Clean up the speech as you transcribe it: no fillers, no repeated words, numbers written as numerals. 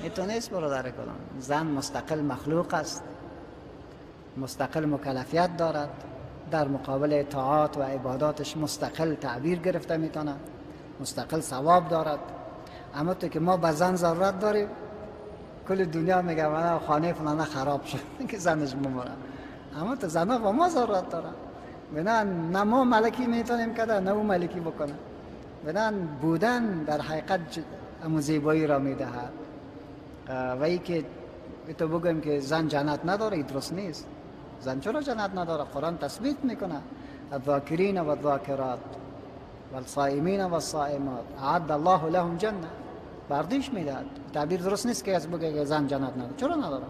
اینطور نیست برادر کلام. زن مستقل مخلوق است، مستقل مکلفیت دارد، در مقابل طاعات و عباداتش مستقل تعبیر گرفته میتونه، مستقل ثواب دارد. اما تو که ما به زن ضرورت داریم، کل دنیا میگه من خانه فلانه خراب شد که زنش بمره، اما تو زنها با ما ضرورت داره. بنان نه ما ملکی میتونیم کده نه او ملکی بکنه. بنان بودن در حقیقت امو زیبایی را میدهد. و ای که تو بگویم که زن جنت نداره، این درست نیست. زن چرا جنت نداره؟ قرآن تثبیت میکنه الذاکرین و الذاکرات والصائمین و الصائمات اعد الله لهم جنه، بردیش میدهد. تعبیر درست نیست که از بگه که زن جنت نداره. چرا نداره؟